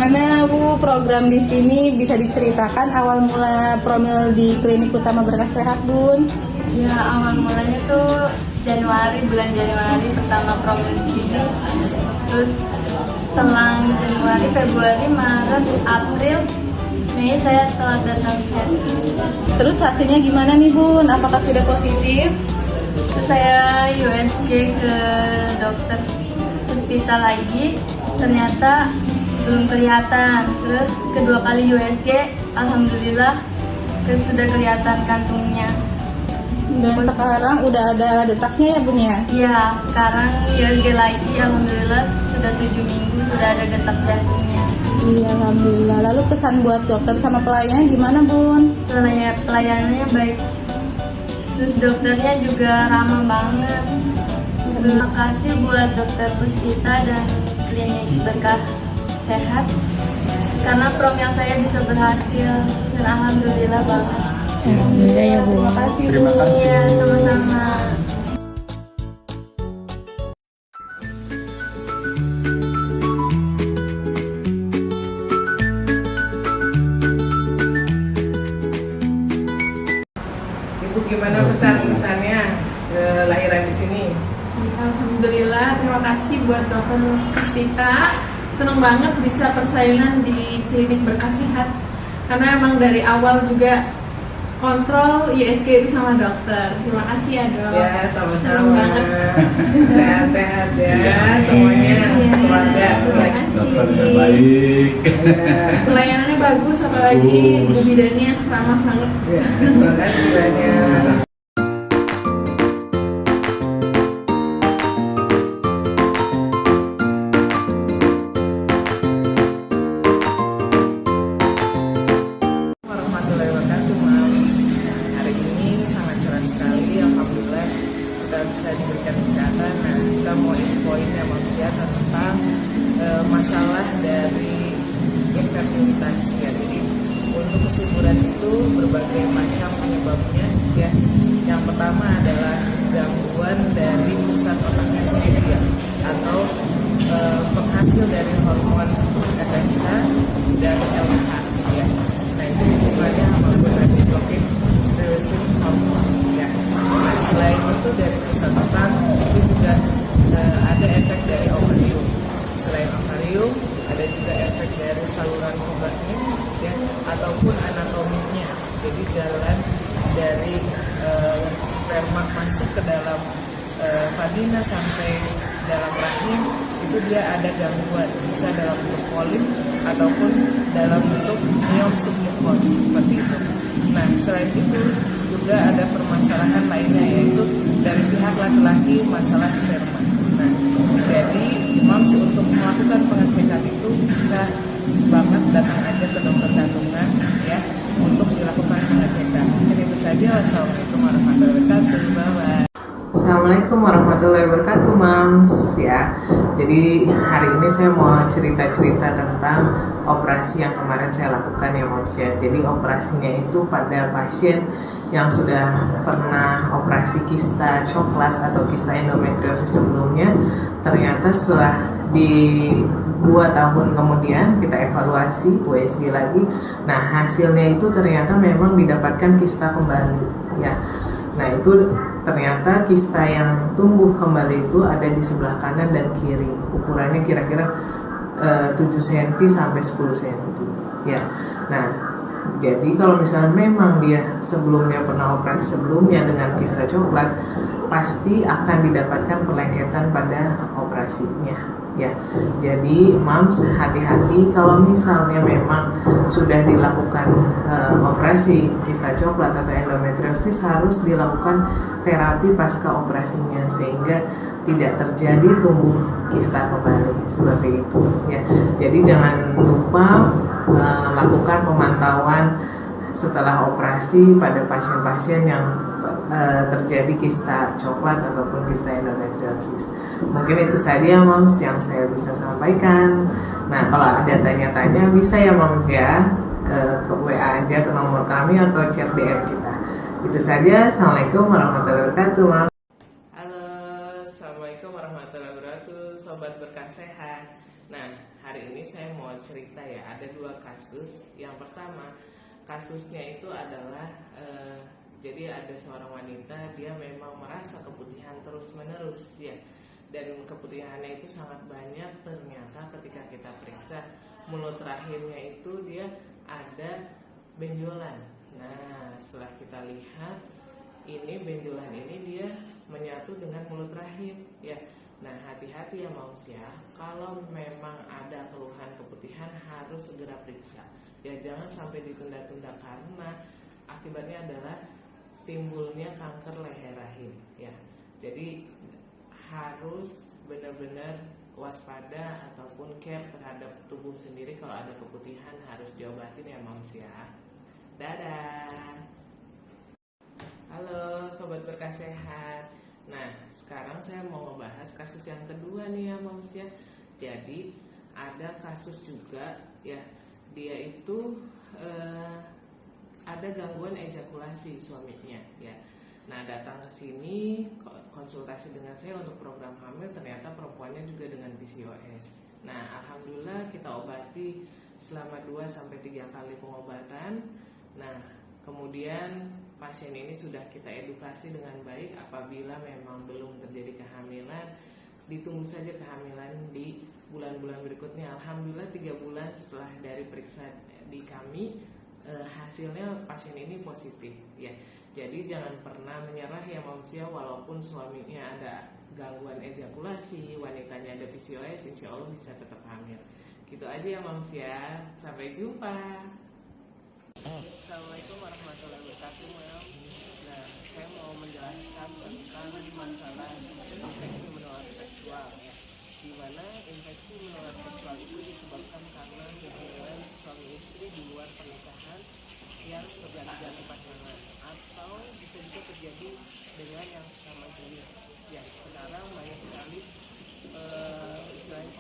Mana Bu program di sini bisa diceritakan awal mula Promil di Klinik Utama Berkah Sehat, Bun? Ya, awal mulanya tuh bulan Januari pertama Promil di sini. Terus selang Januari, Februari, Maret, April, Mei saya telah datang ke Terus hasilnya gimana nih, Bun? Apakah sudah positif? Terus saya USG ke dokter hospital lagi, ternyata belum kelihatan. Terus kedua kali USG, alhamdulillah sudah kelihatan kantungnya. Dan sekarang udah ada detaknya ya, Bun ya? Iya, sekarang USG lagi, alhamdulillah sudah 7 minggu sudah ada detak jantungnya. Iya, alhamdulillah. Lalu kesan buat dokter sama pelayannya gimana, Bun? Pelayanannya baik. Terus dokternya juga ramah banget. Terima kasih buat dokter Puspita dan Klinik Berkah Sehat karena promil saya bisa berhasil dan alhamdulillah banget. Alhamdulillah ya, Bu. Terima kasih, Terima Bu. kasih. Ya, sama-sama. Ibu gimana pesan-pesannya kelahiran di sini? Alhamdulillah, terima kasih buat dokter Puspita. Senang banget bisa persalinan di Klinik Berkah Sehat karena emang dari awal juga kontrol USG itu sama dokter. Terima kasih ya, Dok. Ya, Senang sama-sama. banget. Sehat-sehat ya, Iya. semuanya, Iya. keluarga. Terima kasih. Dokter yang baik. Pelayanannya bagus, apalagi Bagus. Bu bidannya ramah banget. Ya, terima kasih banyak. Warahmatullahi wabarakatuh, Mam. Hari ini sangat cerah sekali, alhamdulillah kita bisa diberikan kesehatan. Nah, kita mau infoin ya manusia tentang masalah dari infertilitas ya. Jadi untuk kesuburan itu berbagai macam penyebabnya ya. Yang pertama adalah gangguan dari pusat otaknya sendiri ya, atau penghasil dari hormon FSH dan LH ya. Nah, itu hubungannya sama gonadotropin releasing hormone ya. Nah, selain itu dari pusat otak itu juga ada efek dari ovarium. Selain ovarium ada juga efek dari saluran obatnya ya, ataupun anatominya. Jadi jalan dari sperma masuk ke dalam vagina sampai dalam rahim itu dia ada gangguan, bisa dalam bentuk polip ataupun dalam bentuk myom submucous seperti itu. Nah, selain itu juga ada permasalahan lainnya, yaitu dari pihak laki-laki masalah sperma. Nah, jadi moms untuk melakukan pengecekan itu bisa banget datang aja ke dokter kandungan ya untuk dilakukan pengecekan. Mungkin itu saja. Wassalamualaikum warahmatullahi wabarakatuh. Bye. Assalamualaikum warahmatullahi wabarakatuh, Mams ya. Jadi hari ini saya mau cerita-cerita tentang operasi yang kemarin saya lakukan ya, Mams ya. Jadi operasinya itu pada pasien yang sudah pernah operasi kista coklat atau kista endometriosis sebelumnya. Ternyata setelah di 2 tahun kemudian kita evaluasi USG lagi. Nah, hasilnya itu ternyata memang didapatkan kista kembali ya. Nah, itu ternyata kista yang tumbuh kembali itu ada di sebelah kanan dan kiri. Ukurannya kira-kira 7 cm sampai 10 cm ya. Nah, jadi kalau misalnya memang dia sebelumnya pernah operasi sebelumnya dengan kista coklat, pasti akan didapatkan perlengketan pada operasinya ya. Jadi Mams hati-hati kalau misalnya memang sudah dilakukan operasi kista coklat atau endometriosis, harus dilakukan terapi pasca operasinya sehingga tidak terjadi tumbuh kista kembali seperti itu ya. Jadi jangan lupa lakukan pemantauan setelah operasi pada pasien-pasien yang terjadi kista coklat ataupun kista endometriosis. Mungkin itu saja Moms yang saya bisa sampaikan. Nah, kalau ada tanya-tanya bisa ya Moms ya ke WA aja ke nomor kami atau chat DM kita. Itu saja. Assalamualaikum warahmatullahi wabarakatuh, Moms. Halo, assalamualaikum warahmatullahi wabarakatuh, sobat berkah sehat. Nah, hari ini saya mau cerita ya, ada 2 kasus. Yang pertama, kasusnya itu adalah jadi ada seorang wanita, dia memang merasa keputihan terus-menerus ya. Dan keputihannya itu sangat banyak, ternyata ketika kita periksa mulut rahimnya itu dia ada benjolan. Nah, setelah kita lihat ini benjolan ini dia menyatu dengan mulut rahim ya. Nah, hati-hati ya moms ya, kalau memang ada keluhan keputihan harus segera periksa ya, jangan sampai ditunda-tunda karena akibatnya adalah timbulnya kanker leher rahim ya. Jadi harus benar-benar waspada ataupun care terhadap tubuh sendiri. Kalau ada keputihan harus diobatin ya moms ya. Dadah. Halo Sobat Berkah Sehat. Nah, sekarang saya mau membahas kasus yang kedua nih ya moms ya. Jadi ada kasus juga ya, dia itu ada gangguan ejakulasi suaminya ya. Nah, datang ke sini konsultasi dengan saya untuk program hamil, ternyata perempuannya juga dengan PCOS. Nah, alhamdulillah kita obati selama 2-3 kali pengobatan. Nah, kemudian pasien ini sudah kita edukasi dengan baik. Apabila memang belum terjadi kehamilan, ditunggu saja kehamilan di bulan-bulan berikutnya. Alhamdulillah 3 bulan setelah dari periksa di kami, hasilnya pasien ini positif ya. Jadi jangan pernah menyerah ya moms ya, walaupun suaminya ada gangguan ejakulasi, wanitanya ada PCOS, insya Allah bisa tetap hamil. Gitu aja ya moms ya, sampai jumpa. Assalamualaikum warahmatullahi wabarakatuh. Nah, saya mau menjelaskan tentang masalah infeksi menular seksual ya. Di mana infeksi menular seksual itu disebabkan karena hubungan suami istri di luar pernikahan yang berganti-ganti pasangan, atau bisa juga terjadi dengan yang sama jenis. Ya, sekarang banyak sekali istilahnya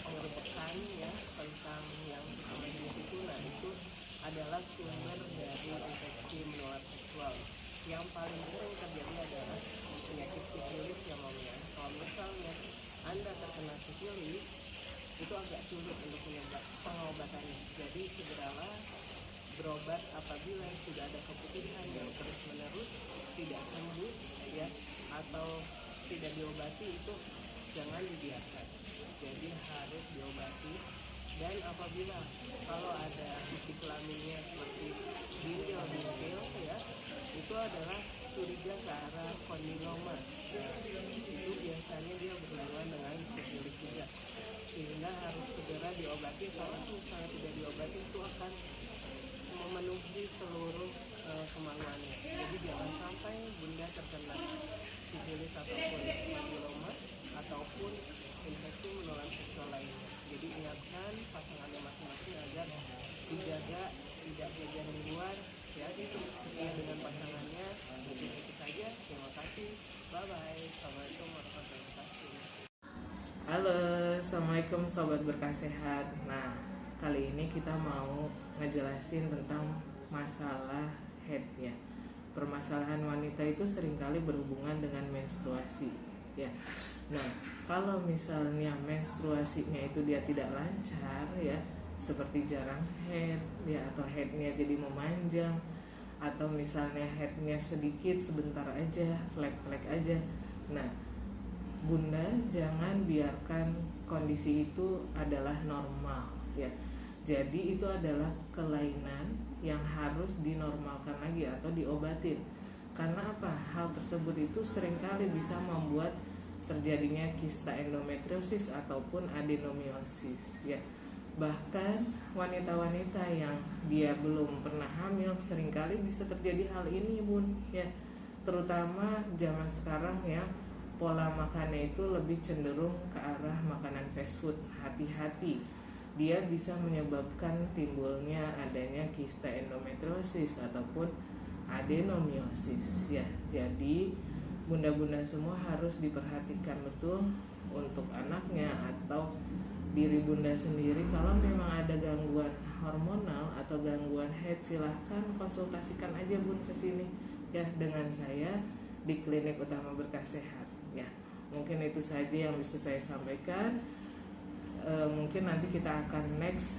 penggerbekan ya tentang yang sama jenis itu. Nah, itu adalah sumber dari infeksi menular seksual. Yang paling sering terjadi adalah penyakit sifilis ya Mom ya. Kalau misalnya Anda terkena sifilis, itu agak sulit untuk pengobatannya. Jadi segeralah berobat apabila sudah ada keputihan yang terus-menerus tidak sembuh ya, atau tidak diobati, itu jangan dibiarkan. Jadi harus diobati. Dan apabila kalau ada bukti kelaminnya seperti bintil ya, itu adalah curiga ke arah kondiloma. Nah, itu biasanya dia berhubungan dengan sifilis juga, sehingga harus segera diobati. Kalau misalnya tidak diobati, itu akan memenuhi seluruh kemauannya. Jadi jangan sampai bunda terkena sifilis ataupun kondiloma ataupun infeksi menular seksual lainnya. Jadi ingatkan pasangannya masing-masing agar dijaga tidak jajan di luar ya, sesuai dengan pasangannya. Itu saja. Terima kasih. Bye bye. Assalamualaikum warahmatullahi wabarakatuh. Halo, assalamualaikum Sobat Berkah Sehat. Nah, kali ini kita mau ngejelasin tentang masalah head ya. Permasalahan wanita itu seringkali berhubungan dengan menstruasi ya. Nah, kalau misalnya menstruasinya itu dia tidak lancar ya, seperti jarang head ya, atau headnya jadi memanjang, atau misalnya headnya sedikit sebentar aja, flek-flek aja. Nah, bunda jangan biarkan kondisi itu adalah normal ya. Jadi itu adalah kelainan yang harus dinormalkan lagi atau diobatin. Karena apa? Hal tersebut itu seringkali bisa membuat terjadinya kista endometriosis ataupun adenomiosis ya. Bahkan wanita-wanita yang dia belum pernah hamil seringkali bisa terjadi hal ini bun ya. Terutama zaman sekarang ya, pola makannya itu lebih cenderung ke arah makanan fast food. Hati-hati, dia bisa menyebabkan timbulnya adanya kista endometriosis ataupun adenomiosis ya. Jadi bunda-bunda semua harus diperhatikan betul untuk anaknya atau diri bunda sendiri. Kalau memang ada gangguan hormonal atau gangguan head, silahkan konsultasikan aja bun ke sini ya dengan saya di Klinik Utama Berkah Sehat ya. Mungkin itu saja yang bisa saya sampaikan. mungkin nanti kita akan next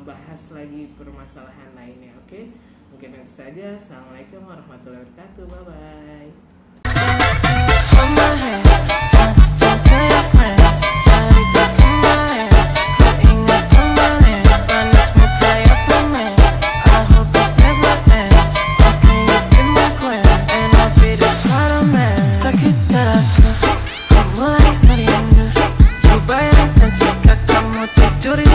bahas lagi permasalahan lainnya. Oke? Mungkin itu saja. Assalamualaikum warahmatullahi wabarakatuh. Bye bye. Bayangkan jika kamu tidur di